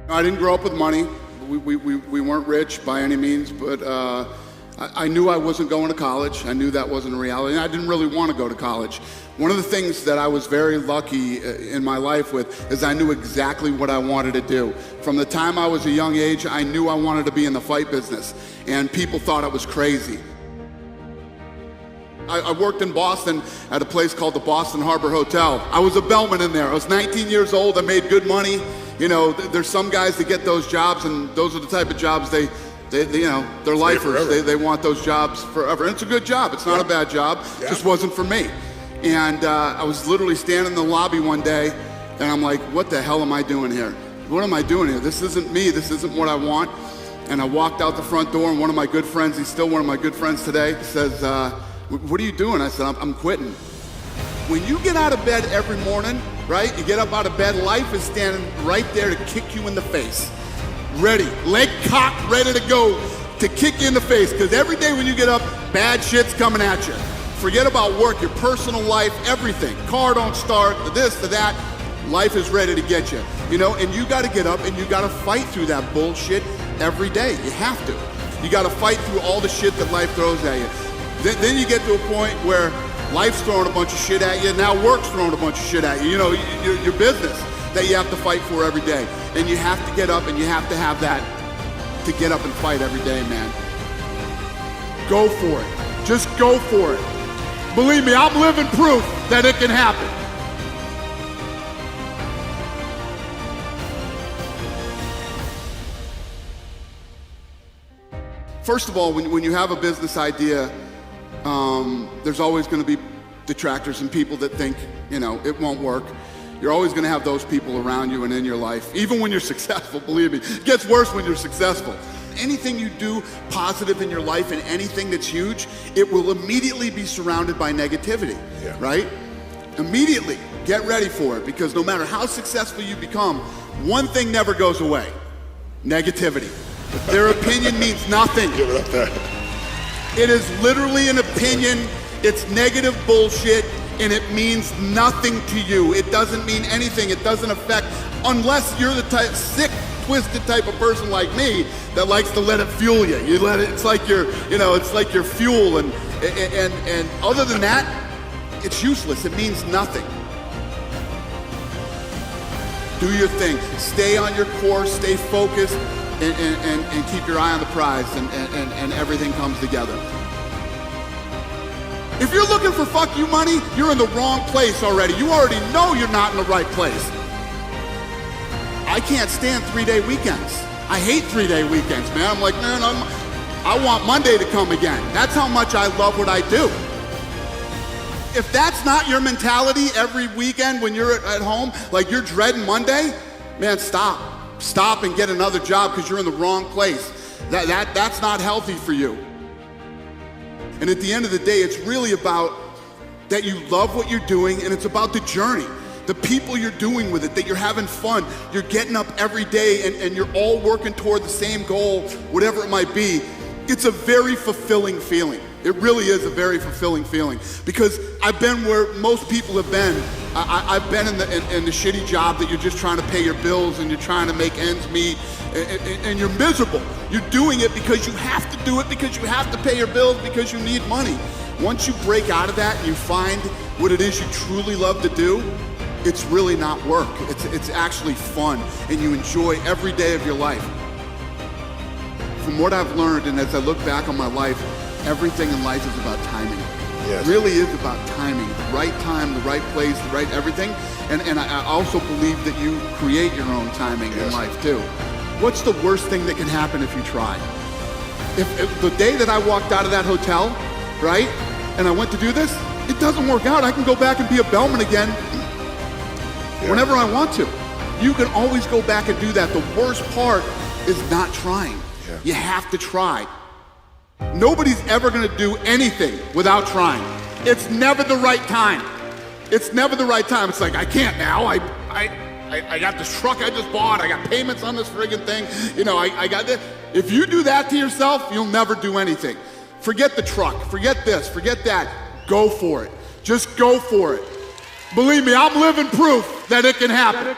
I didn't grow up with money. We weren't rich by any means, but I knew I wasn't going to college. I knew that wasn't a reality, and I didn't really want to go to college. One of the things that I was very lucky in my life with is I knew exactly what I wanted to do. From the time I was a young age, I knew I wanted to be in the fight business, and people thought I was crazy. I worked in Boston at a place called the Boston Harbor Hotel. I was a bellman in there. I was 19 years old. I made good money. You know, there's some guys that get those jobs, and those are the type of jobs they you know, they're lifers. They want those jobs forever. And it's a good job. It's not a bad job. It just wasn't for me. And I was literally standing in the lobby one day, and I'm like, what the hell am I doing here? What am I doing here? This isn't me. This isn't what I want. And I walked out the front door, and one of my good friends, he's still one of my good friends today, says, what are you doing? I said, I'm quitting. When you get out of bed every morning, right, you get up out of bed, life is standing right there to kick you in the face. Ready, leg cocked, ready to go to kick you in the face. Because every day when you get up, bad shit's coming at you. Forget about work, your personal life, everything. Car don't start, the this, the that. Life is ready to get you. You know, and you gotta get up and you gotta fight through that bullshit every day. You have to. You gotta fight through all the shit that life throws at you. Then you get to a point where life's throwing a bunch of shit at you, now work's throwing a bunch of shit at you. You know, your business that you have to fight for every day. And you have to get up and you have to have that to get up and fight every day, man. Go for it. Just go for it. Believe me, I'm living proof that it can happen. First of all, when you have a business idea, there's always going to be detractors and people that think, you know, it won't work. You're always going to have those people around you and in your life, even when you're successful, believe me. It gets worse when you're successful. Anything you do positive in your life and anything that's huge, it will immediately be surrounded by negativity, right? Immediately, get ready for it, because no matter how successful you become, one thing never goes away: negativity. Their opinion means nothing. Give it up there. It is literally an opinion. It's negative bullshit, and it means nothing to you. It doesn't mean anything. It doesn't affect, unless you're the type, sick, twisted type of person like me that likes to let it fuel you. You let it. It's like your, you know, it's like your fuel, and other than that, it's useless. It means nothing. Do your thing. Stay on your course. Stay focused. And keep your eye on the prize, and everything comes together. If you're looking for fuck you money, you're in the wrong place already. You already know you're not in the right place. I can't stand 3-day weekends. I hate 3-day weekends, man. I'm like, man, I want Monday to come again. That's how much I love what I do. If that's not your mentality every weekend when you're at home, like you're dreading Monday, man, stop. Stop and get another job, because you're in the wrong place. That's not healthy for you. And at the end of the day, it's really about that you love what you're doing, and it's about the journey, the people you're doing with it, that you're having fun, you're getting up every day, and you're all working toward the same goal, whatever it might be. It's a very fulfilling feeling. It really is a very fulfilling feeling, because I've been where most people have been. I've been in the shitty job that you're just trying to pay your bills and you're trying to make ends meet, and you're miserable. You're doing it because you have to do it, because you have to pay your bills, because you need money. Once you break out of that and you find what it is you truly love to do, it's really not work. It's actually fun, and you enjoy every day of your life. From what I've learned, and as I look back on my life, everything in life is about timing. Yes. It really is about timing. The right time, the right place, the right everything. And I also believe that you create your own timing in life too. What's the worst thing that can happen if you try? If the day that I walked out of that hotel, right, and I went to do this, it doesn't work out, I can go back and be a bellman again whenever I want to. You can always go back and do that. The worst part is not trying. You have to try. Nobody's ever going to do anything without trying. It's never the right time. It's never the right time. It's like, I can't now. I got this truck I just bought. I got payments on this friggin' thing. You know, I got this. If you do that to yourself, you'll never do anything. Forget the truck. Forget this. Forget that. Go for it. Just go for it. Believe me, I'm living proof that it can happen.